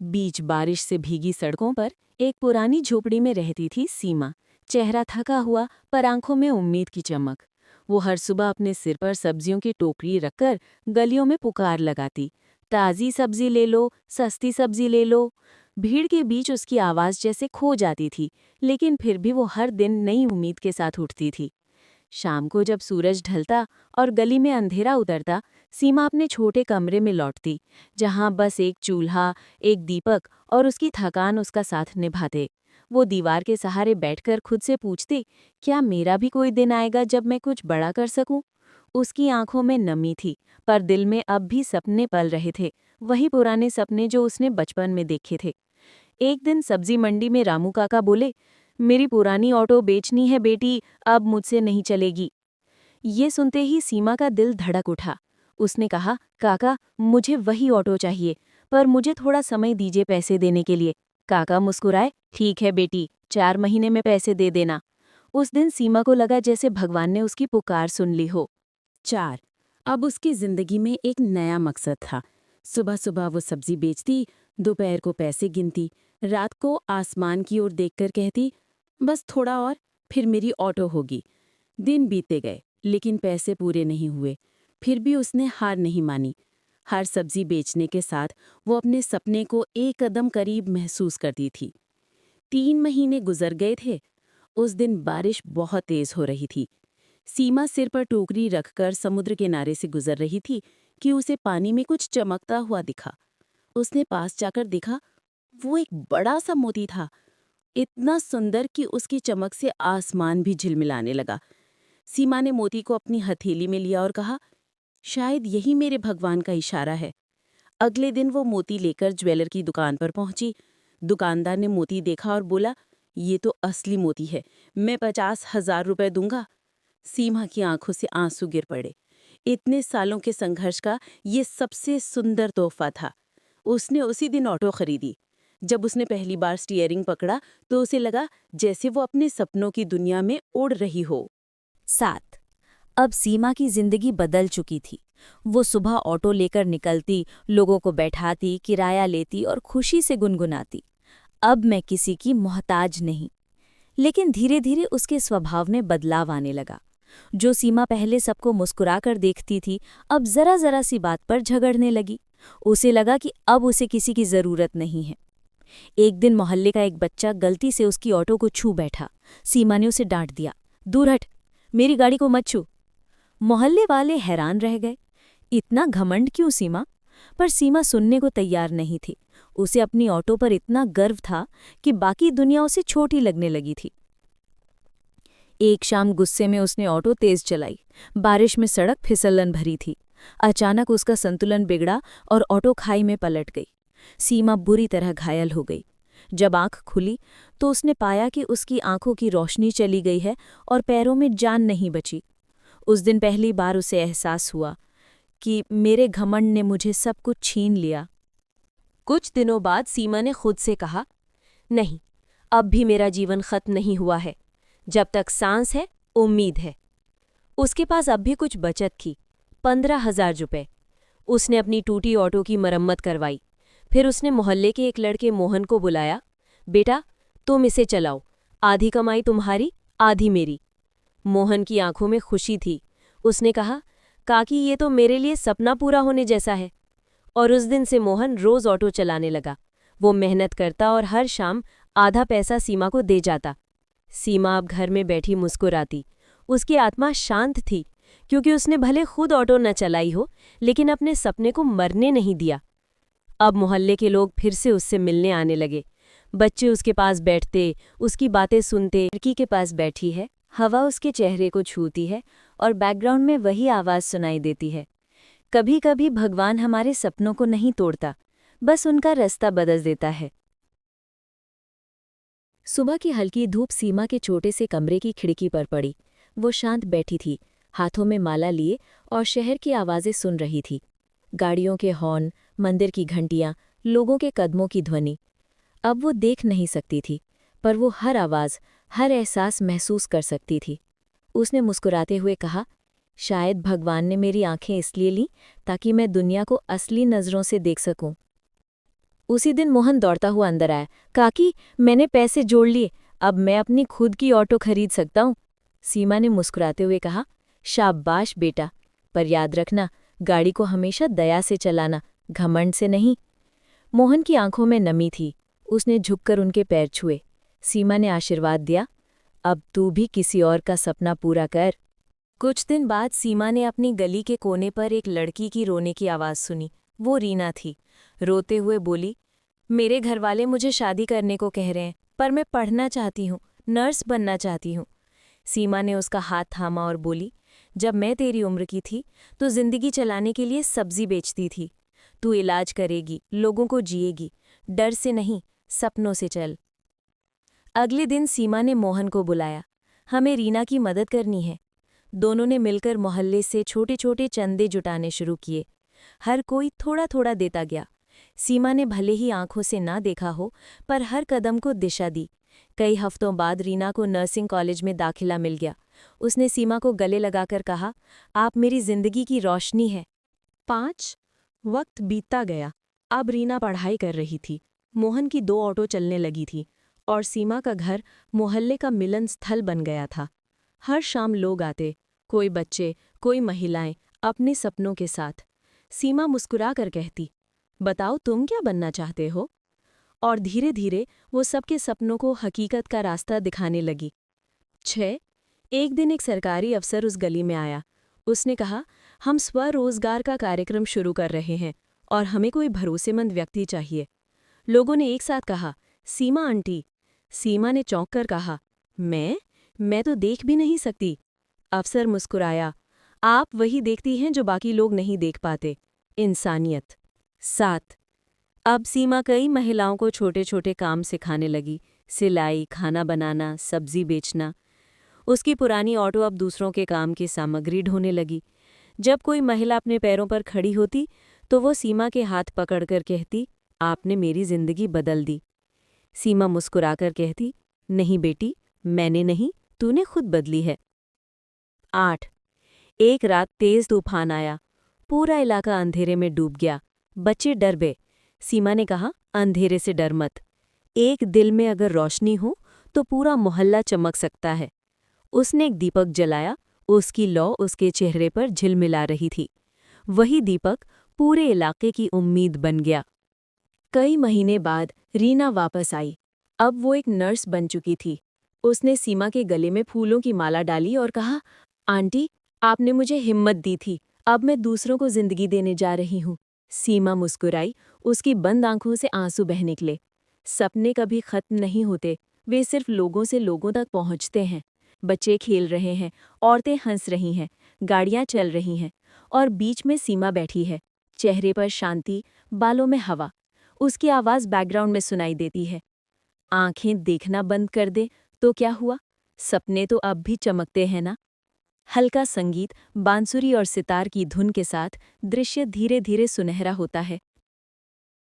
बीच बारिश से भीगी सड़कों पर एक पुरानी झोपड़ी में रहती थी सीमा। चेहरा थका हुआ पर आंखों में उम्मीद की चमक। वो हर सुबह अपने सिर पर सब्जियों की टोकरी रखकर गलियों में पुकार लगाती, ताज़ी सब्जी ले लो, सस्ती सब्जी ले लो। भीड़ के बीच उसकी आवाज़ जैसे खो जाती थी, लेकिन फिर भी वो हर दिन नई उम्मीद के साथ उठती थी। शाम को जब सूरज ढलता और गली में अंधेरा उतरता, सीमा अपने छोटे कमरे में लौटती, जहां बस एक चूल्हा, एक दीपक और उसकी थकान उसका साथ निभाते। वो दीवार के सहारे बैठकर खुद से पूछती, क्या मेरा भी कोई दिन आएगा जब मैं कुछ बड़ा कर सकूं? उसकी आंखों में नमी थी, पर दिल में अब भी सपने पल रहे थे, वही पुराने सपने जो उसने बचपन में देखे थे। एक दिन सब्जी मंडी में रामू काका बोले, मेरी पुरानी ऑटो बेचनी है बेटी, अब मुझसे नहीं चलेगी। ये सुनते ही सीमा का दिल धड़क उठा। उसने कहा, काका मुझे वही ऑटो चाहिए, पर मुझे थोड़ा समय दीजिए पैसे देने के लिए। काका मुस्कुराए, ठीक है बेटी, 4 महीने में पैसे दे देना। उस दिन सीमा को लगा जैसे भगवान ने उसकी पुकार सुन ली हो। 4 अब उसकी जिंदगी में एक नया मकसद था। सुबह सुबह वो सब्जी बेचती, दोपहर को पैसे गिनती, रात को आसमान की ओर देखकर कहती, बस थोड़ा और, फिर मेरी ऑटो होगी। दिन बीतते गए, लेकिन पैसे पूरे नहीं हुए। फिर भी उसने हार नहीं मानी। हर सब्जी बेचने के साथ वो अपने सपने को एक कदम करीब महसूस करती थी। 3 महीने गुजर गए थे। उस दिन बारिश बहुत तेज हो रही थी। सीमा सिर पर टोकरी रखकर समुद्र किनारे से गुजर रही थी कि उसे पानी में कुछ चमकता हुआ दिखा। उसने पास जाकर देखा, वो एक बड़ा सा मोती था, इतना सुंदर कि उसकी चमक से आसमान भी झिलमिलाने लगा। सीमा ने मोती को अपनी हथेली में लिया और कहा, शायद यही मेरे भगवान का इशारा है। अगले दिन वो मोती लेकर ज्वेलर की दुकान पर पहुंची। दुकानदार ने मोती देखा और बोला, ये तो असली मोती है, मैं 50,000 रुपए दूंगा। सीमा की आंखों से आंसू गिर पड़े। इतने सालों के संघर्ष का ये सबसे सुंदर तोहफा था। उसने उसी दिन ऑटो खरीदी। जब उसने पहली बार स्टीयरिंग पकड़ा तो उसे लगा जैसे वो अपने सपनों की दुनिया में उड़ रही हो। 7 अब सीमा की जिंदगी बदल चुकी थी। वो सुबह ऑटो लेकर निकलती, लोगों को बैठाती, किराया लेती और खुशी से गुनगुनाती, अब मैं किसी की मोहताज नहीं। लेकिन धीरे धीरे उसके स्वभाव में बदलाव आने लगा। जो सीमा पहले सबको मुस्कुराकर देखती थी, अब जरा जरा सी बात पर झगड़ने लगी। उसे लगा कि अब उसे किसी की जरूरत नहीं है। एक दिन मोहल्ले का एक बच्चा गलती से उसकी ऑटो को छू बैठा। सीमा ने उसे डांट दिया, दूर हट, मेरी गाड़ी को मत छू। मोहल्ले वाले हैरान रह गए, इतना घमंड क्यों सीमा? पर सीमा सुनने को तैयार नहीं थी। उसे अपनी ऑटो पर इतना गर्व था कि बाकी दुनिया उसे छोटी लगने लगी थी। एक शाम गुस्से में उसने ऑटो तेज चलाई। बारिश में सड़क फिसलन भरी थी। अचानक उसका संतुलन बिगड़ा और ऑटो खाई में पलट गई। सीमा बुरी तरह घायल हो गई। जब आंख खुली तो उसने पाया कि उसकी आंखों की रोशनी चली गई है और पैरों में जान नहीं बची। उस दिन पहली बार उसे एहसास हुआ कि मेरे घमंड ने मुझे सब कुछ छीन लिया। कुछ दिनों बाद सीमा ने खुद से कहा, नहीं, अब भी मेरा जीवन खत्म नहीं हुआ है। जब तक सांस है, उम्मीद है। उसके पास अब भी कुछ बचत थी, 15,000 रुपए। उसने अपनी टूटी ऑटो की मरम्मत करवाई। फिर उसने मोहल्ले के एक लड़के मोहन को बुलाया, बेटा तुम इसे चलाओ, आधी कमाई तुम्हारी, आधी मेरी। मोहन की आंखों में खुशी थी। उसने कहा, काकी ये तो मेरे लिए सपना पूरा होने जैसा है। और उस दिन से मोहन रोज ऑटो चलाने लगा। वो मेहनत करता और हर शाम आधा पैसा सीमा को दे जाता। सीमा अब घर में बैठी मुस्कुराती। उसकी आत्मा शांत थी, क्योंकि उसने भले खुद ऑटो न चलाई हो, लेकिन अपने सपने को मरने नहीं दिया। अब मोहल्ले के लोग फिर से उससे मिलने आने लगे। बच्चे उसके पास बैठते, उसकी बातें सुनते। लड़की के पास बैठी है, हवा उसके चेहरे को छूती है और बैकग्राउंड में वही आवाज़ सुनाई देती है। कभी कभी भगवान हमारे सपनों को नहीं तोड़ता, बस उनका रास्ता बदल देता है। सुबह की हल्की धूप सीमा के छोटे से कमरे की खिड़की पर पड़ी। वो शांत बैठी थी, हाथों में माला लिए और शहर की आवाज़ें सुन रही थी। गाड़ियों के हॉर्न, मंदिर की घंटियां, लोगों के कदमों की ध्वनि। अब वो देख नहीं सकती थी, पर वो हर आवाज़, हर एहसास महसूस कर सकती थी। उसने मुस्कुराते हुए कहा, शायद भगवान ने मेरी आंखें इसलिए लीं ताकि मैं दुनिया को असली नज़रों से देख सकूं। उसी दिन मोहन दौड़ता हुआ अंदर आया। काकी, मैंने पैसे जोड़ लिए, अब मैं अपनी खुद की ऑटो खरीद सकता हूँ। सीमा ने मुस्कुराते हुए कहा, शाबाश बेटा, पर याद रखना, गाड़ी को हमेशा दया से चलाना, घमंड से नहीं। मोहन की आंखों में नमी थी। उसने झुककर उनके पैर छुए। सीमा ने आशीर्वाद दिया, अब तू भी किसी और का सपना पूरा कर। कुछ दिन बाद सीमा ने अपनी गली के कोने पर एक लड़की की रोने की आवाज़ सुनी। वो रीना थी। रोते हुए बोली, मेरे घरवाले मुझे शादी करने को कह रहे हैं, पर मैं पढ़ना चाहती हूँ, नर्स बनना चाहती हूँ। सीमा ने उसका हाथ थामा और बोली, जब मैं तेरी उम्र की थी तो जिंदगी चलाने के लिए सब्जी बेचती थी। तू इलाज करेगी, लोगों को जिएगी, डर से नहीं, सपनों से चल। अगले दिन सीमा ने मोहन को बुलाया। हमें रीना की मदद करनी है। दोनों ने मिलकर मोहल्ले से छोटे छोटे चंदे जुटाने शुरू किए। हर कोई थोड़ा थोड़ा देता गया। सीमा ने भले ही आंखों से ना देखा हो, पर हर कदम को दिशा दी। कई हफ्तों बाद रीना को नर्सिंग कॉलेज में दाखिला मिल गया। उसने सीमा को गले लगाकर कहा, आप मेरी जिंदगी की रोशनी है। 5 वक्त बीतता गया। अब रीना पढ़ाई कर रही थी। मोहन की 2 ऑटो चलने लगी थी और सीमा का घर मोहल्ले का मिलन स्थल बन गया था। हर शाम लोग आते, कोई बच्चे, कोई महिलाएं, अपने सपनों के साथ। सीमा मुस्कुरा कर कहती, बताओ तुम क्या बनना चाहते हो? और धीरे धीरे वो सबके सपनों को हकीकत का रास्ता दिखाने लगी। 6 एक दिन एक सरकारी अफसर उस गली में आया। उसने कहा, हम स्वरोजगार का कार्यक्रम शुरू कर रहे हैं और हमें कोई भरोसेमंद व्यक्ति चाहिए। लोगों ने एक साथ कहा, सीमा आंटी। सीमा ने चौंक कर कहा, मैं तो देख भी नहीं सकती। अफसर मुस्कुराया, आप वही देखती हैं जो बाकी लोग नहीं देख पाते, इंसानियत। 7 अब सीमा कई महिलाओं को छोटे छोटे काम सिखाने लगी, सिलाई, खाना बनाना, सब्जी बेचना। उसकी पुरानी ऑटो अब दूसरों के काम की सामग्री ढोने लगी। जब कोई महिला अपने पैरों पर खड़ी होती तो वो सीमा के हाथ पकड़कर कहती, आपने मेरी जिंदगी बदल दी। सीमा मुस्कुराकर कहती, नहीं बेटी, मैंने नहीं, तूने खुद बदली है। 8 एक रात तेज तूफान आया। पूरा इलाका अंधेरे में डूब गया। बच्चे डर गए। सीमा ने कहा, अंधेरे से डर मत। एक दिल में अगर रोशनी हो तो पूरा मोहल्ला चमक सकता है। उसने एक दीपक जलाया। उसकी लौ उसके चेहरे पर झिलमिला रही थी। वही दीपक पूरे इलाके की उम्मीद बन गया। कई महीने बाद रीना वापस आई। अब वो एक नर्स बन चुकी थी। उसने सीमा के गले में फूलों की माला डाली और कहा, आंटी, आपने मुझे हिम्मत दी थी, अब मैं दूसरों को जिंदगी देने जा रही हूँ। सीमा मुस्कुराई। उसकी बंद आंखों से आंसू बह निकले। सपने कभी खत्म नहीं होते, वे सिर्फ लोगों से लोगों तक पहुँचते हैं। बच्चे खेल रहे हैं, औरतें हंस रही हैं, गाड़ियाँ चल रही हैं, और बीच में सीमा बैठी है। चेहरे पर शांति, बालों में हवा। उसकी आवाज़ बैकग्राउंड में सुनाई देती है। आंखें देखना बंद कर दे तो क्या हुआ, सपने तो अब भी चमकते हैं ना। हल्का संगीत, बांसुरी और सितार की धुन के साथ दृश्य धीरे धीरे सुनहरा होता है।